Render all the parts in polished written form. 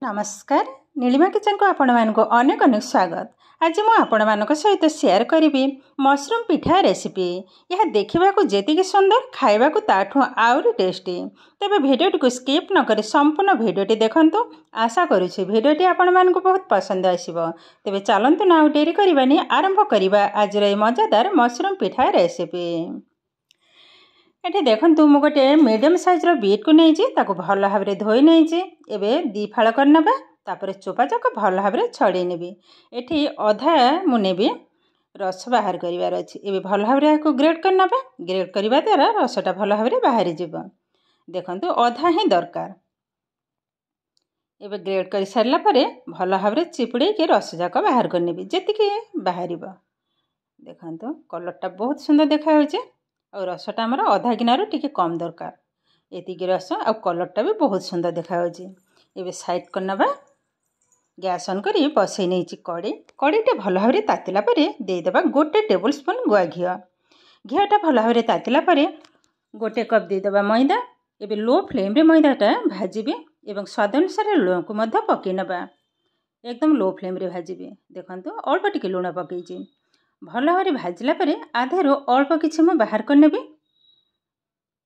नमस्कार नीलिमा किचन को आपण मानक अनेक अनेक स्वागत। आज मु आपण मानक सहित शेयर करी मशरूम पिठा रेसिपी। यह देखा जी सुंदर खावा ताठू आउरी टेस्टी। तेबे भिडियोटी को स्किप न करी संपूर्ण भिडियोटी देखंतु। आशा करुछि भिडियोटी आपण मानक बहुत पसंद आसीबो। तेबे चलंतु ना डेरी करबानी आरंभ करिबा आज रे मजेदार मशरूम पिठा रेसिपी। ये देखु मु गोटे मीडियम साइज बीट को नहीं भल भाव में धोई नहीं एवं दी फाड़ करनबा तापर चोपा जाक भल भाव में छड़े नेबी। एठी अधा मुनेबी रस बाहर करिवार अछि। एबे भल भाव में ग्रेड करनबा। ग्रेड करबा द्वारा रसटा भल भाव में बाहरी जिवो। देखंतु अधा ही दरकार। एबे ग्रेड कर सारला परे भल भाव में चिपुड़ी के रस जाक बाहर करनेबी जेतिकी बाहरिबो। देखंतु कलरटा बहुत सुंदर देखा होचे और रसटा आमर अधा गिनारू टिके कम दरकार। एतिकी रस आ कलरटा भी बहुत सुंदर देखा होची। एबे साइड करनबा गैस ऑन करी बसई नहीं कड़ी। कड़ीटे भल भाव में तातिला परे देदेबा गोटे टेबल स्पून गुआ घी। घीटा भल भाव में तातिला परे गोटे कप देदेबा मैदा। एबे लो फ्लेम रे मैदाटा भाजीबी एवं स्वाद अनुसार लुण को मध्य पकई नबा। एकदम लो फ्लेम रे भाजीबी। देखंतु अल्प टिके लुण पकईची भल भाव में भाजिला परे आधारू अल्प किछि मु बाहर करनेबी।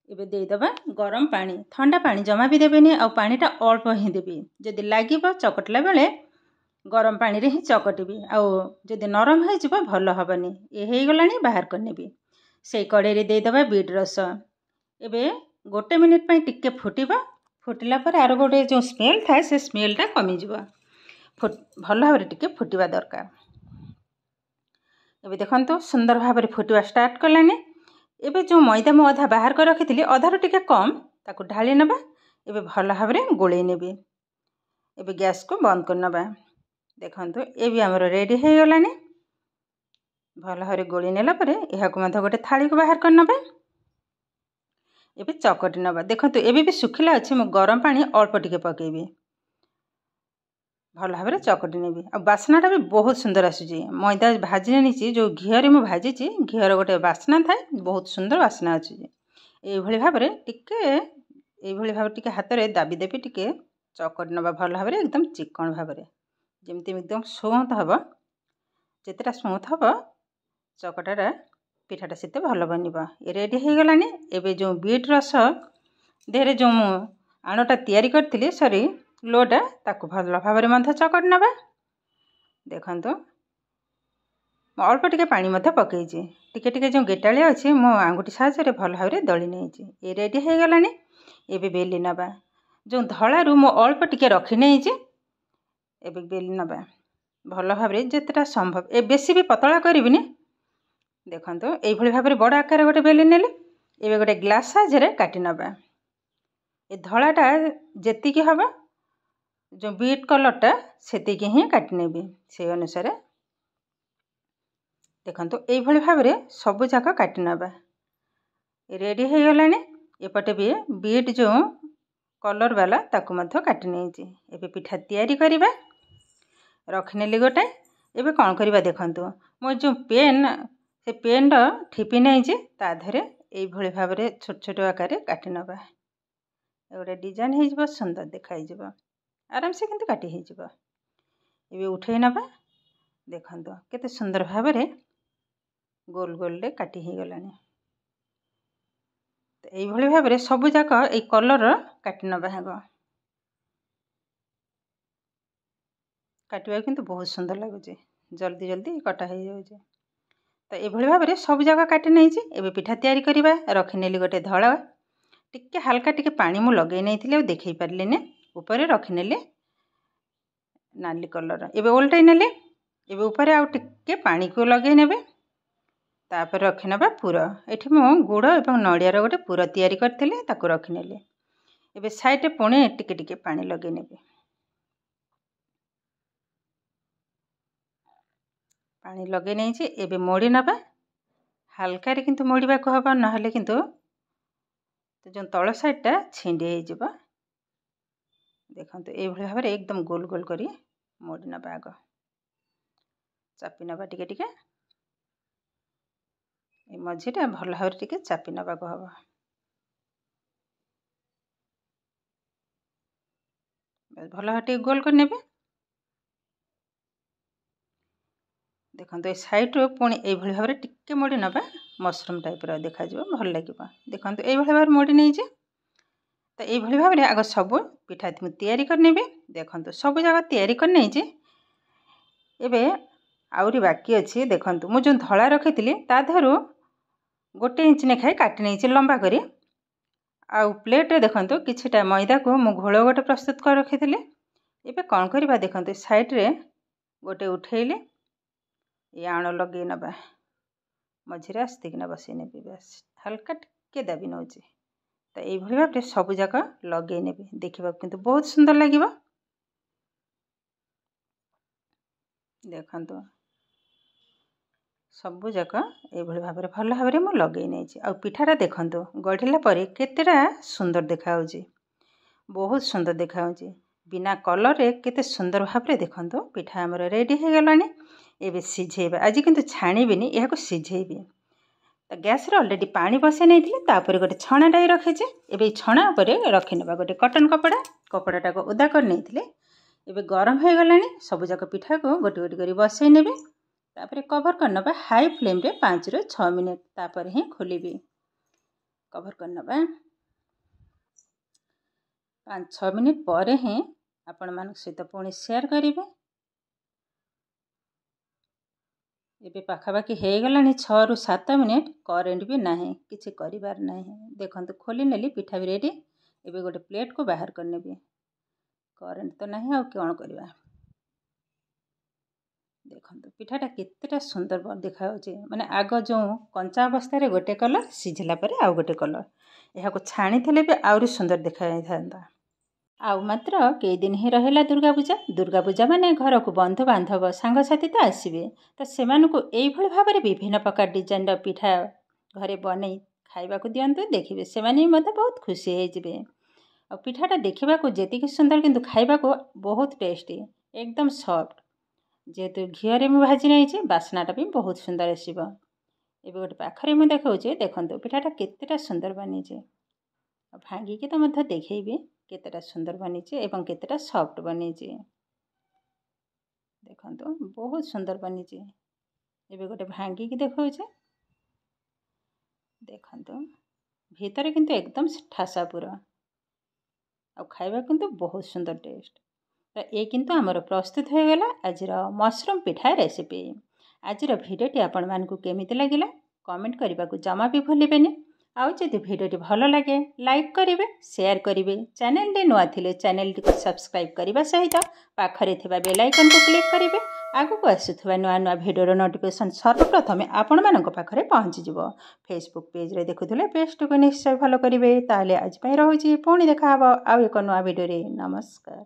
एबे देदेबा गरम पानी। ठंडा पानी जमा भी देबेनी आ पानीटा अल्प ही देबी। जदि लागिबो चकटला बेले गरम पानी रे ही चकटिबी आ जदि नरम हो जिवो भल हबनी। ए हे गलानी बाहर करनेबी। से कड़े रे देदेबा बीट रस। एबे गोटे मिनिट पई टिके फुटिबा। फुटिला परे आरो गोटे जो स्मेल थाए से स्मेलटा कमी जिवो। भल भाव में टिके फुटिबा दरकार। एबे देखंतु सुंदर भाव में फुटिबा स्टार्ट कलानी। एबे जो मैदा मु अधा बाहर कर रखिथिली अधारू टिके कम ताकू ढाली नबा। एबे भल भाव में गोळेई नेबी। एबे गैस को बंद कर नबा। देखंतु एबे हमर रेडी हे गलानी। भल भाव में गोळेई नेला परे एहा को मध गोटे थाली को बाहर कर नबा। एबे चकटी नबा। देखंतु एबे भी सुखिला अछि। मु गरम पानी अल्प टिके पकेबी। भल भाव में चकटी नेबी। आ बास्नाटा भी बहुत सुंदर आसुची। मैदा भाजी नहीं जो घीरे मु भाजी घीर गोटे बास्ना थाए बहुत सुंदर बास्ना अच्छी। ये भाव में टिके हाथ में दाबी देवी टिके चकटी नबा भल भाव में एकदम चिकन भाव में जमती एकदम स्मूथ हम। जितेटा स्मूथ हम चकटाटा पिठाटा से भल बनब। ये रेडी हो गलानी। एबे जो बीट रस देहरे जो आणटा तैयारी करथिली सॉरी लोटा ताकू भल भाव में चकटी नबा। देखंतु अल्प टिके पानी पकईची टिके टिके जो गेटाली अच्छी मो आंगुठी साहाय्य भल भाव में दली नहीं। ये रेडी हो गलानी। एबे बेली नबा। जो धड़ारू मो अल्प टिके रखी नहीं एबे बेली नबा भल भाव में जितेटा संभव। ए बेसी भी पतला करिबिनी। देखंतु एई भली भाव में बड़ आकार गोटे बेली नेले। एबे गोटे ग्लास साहाय्य काटी नबा। ए धड़ाटा जेतिकी हबा जो बीट कलरटा सेतिकी ही काटी नेबी से अनुसार। देखंतु एई भली भाव में सब जाक काटी नबा। रेडी हो गलानी। एपटे भी बीट जो कलर वाला ताकू मध्य काटी नहीं। एबे पिठा तैयारी करिबा। रखनेली गोटे। एबे कौन करिबा देखंतु मो जो पेन से पेन ठिपी नहीं ता धरे एई भली भाव में छोट छोट आकार काटी नबा। गोटे डिजाइन हो जिवो सुंदर देखाई जिवो। आराम से किंतु काटी हो जिवो। एबे उठे नबा। देखंतु केते सुंदर भाव में गोल गोल रे काटी हो गलानी। तो एई भली भाव में सब जाक ए कलर काटी नबा हेगो। काटिबा किंतु बहुत सुंदर लागुचे। जल्दी जल्दी कटा हो जाउचे। तो ए भली भाव में सब जाक काटी नहीं। एबे पिठा तैयारी करिबा। रखिनेली गोटे धड़ा टिके हल्का टिके पानी मु लगे नहीं देखई पारलिने ऊपर रखिनेली नाली कलर। एबे उल्टाई नेले। एबे ऊपर आउ टिके पानी को लगे नेबे। तापर रखिनबा पुर। एठी मु गुड़ एवं नड़ियार गोटे पुर तैयारी करथिले ताकू रखिनेले। एबे साइड रे पुणे टिके टिके पानी लगे नेबे। पानी लगे नहीं एबे मोड़ी नबा। हल्का रे किंतु मोड़ीबा को हबा नहले किंतु जो तल साइडटा छिंडी हो जिवो। देखंतु ए भली भाव में एकदम गोल गोल करी मोड़ी नबा। आग चापी नबा टिके टिके। ए मझीटा भल भाव टिके चापी नबा को हबा। भल भाव गोल कर नेबे। देखो ये साइड्रु पुणी ये भाव में टिके मोड़ी नवा मसरूम टाइप देखा भल लगे। देखो ये भाव में मोड़ी नहीं तो ये भाव में आग सब पिठा तैयारी करने। देखो सब जगह तैयारी करने एबे आउरी बाकी अच्छी। देखो मुझे धला रखी थी ताधरू 1 इंच नेखाए काटी नहीं लंबा करी। आउ प्लेट रे देखो किछटा मैदा को मु घोल गोटे प्रस्तुत कर रखी थी। एबे कौन करवा देखो साइड रे गोटे उठेले ये आण लगे नवा मझे आस्तिकिना बसई ने बस हल्का टिके दाबी नौ। तो ये भाव में सब जाक लगे ने देखा किंतु बहुत सुंदर लगे। देखो सब जाक ये भाव में भल भाव में मुझे लगे नहीं। आ पिठाटा देखो गढ़ला पर केतेटा सुंदर देखा, बहुत सुंदर देखा। बिना कलर रे केते सुंदर भाव में देखो पिठा आमर रेडी हो गलानी। एबे सिझेबा आज किंतु छाणीबिनी या सिझेबी। तो गैस रे ऑलरेडी पानी बसई नहीं गोटे छणाटाई रखीचे। एबे छणा पर रखिने गोटे कटन कपड़ा को ओदा कर नहीं। एबे गरम हो गलानी सब जाक पिठा को गोटे गोटे कर बसई नेबे। तापर कवर करनबा हाई फ्लेम रे 5 ରୁ 6 मिनट। तापर ही खोलिबी कवर करनबा 5-6 मिनट पर ही आपण मान सहित पुणी शेयर करेंगे। एबे पाखापाखि हो गलानी 6 ରୁ 7 मिनट। करेन्ट भी ना किसी कर ना। देखो खोली नेली पिठा भी रेडी। एबे गोटे प्लेट को बाहर करनेबी। करेन्ट तो ना आ कौन करवा। देखो पिठाटा केतेटा सुंदर देखा माने आग जो कंचा अवस्था रे गोटे कलर सिझला पर आउ गोटे कलर यह छाणी थे भी आउरी सुंदर देखा था। आउ मात्र कई दिन ही रहा दुर्गा पूजा। दुर्गा पूजा माने घर को बंधु बांधव सांगसाथी तो आसबे। तो से भाव में विभिन्न प्रकार डिजाइन पिठा घरे बन खाइबा दिंतु देखिए से बहुत खुशी होइजिबे। आ पिठाटा देखा जी सुंदर किंतु खाइबा बहुत टेस्टी एकदम सॉफ्ट। जेहेतु घीरे मुझे भाजी नहीं बास्नाटा भी बहुत सुंदर आसब। एबे गोटे पाखरे मुझे देखा देखो पिठाटा केतेटा सुंदर बनी। भांगिकी तो मध्य देखी केतेटा सुंदर बनी एवं केतेटा सॉफ्ट बनी। देखो बहुत सुंदर बनी। एबे गोटे भांगिकी देखा देखो भीतर किंतु एकदम ठासा पूरा आ खाइबा किंतु बहुत सुंदर टेस्ट। तो ये किंतु आमर प्रस्तुत हो गला आजिर मशरूम पिठा रेसिपी। आजिर भिडियोटी आपण मानकु केमिति लागिला कमेंट करने को जमा भी भूलिबेनी। आउ जदि भिडियोटी भल लगे लाइक करेंगे, शेयर करेंगे। चैनल टी नुआ थिले चैनल टी को सब्सक्राइब करने सहित पाखरे थिबा बेल आइकन को क्लिक करेंगे। आगु आसुवा नुआ नुआ भिडियोर नोटिफिकेशन सर्वप्रथमे आपण मानक पाखरे पहुँची जिवो। फेसबुक पेज रे देखुथिले पेजटी को निश्चय फॉलो करेंगे। ताहले आज पई रहुची पुणी देखा हबो आउ एक नुआ भिडियो रे। नमस्कार।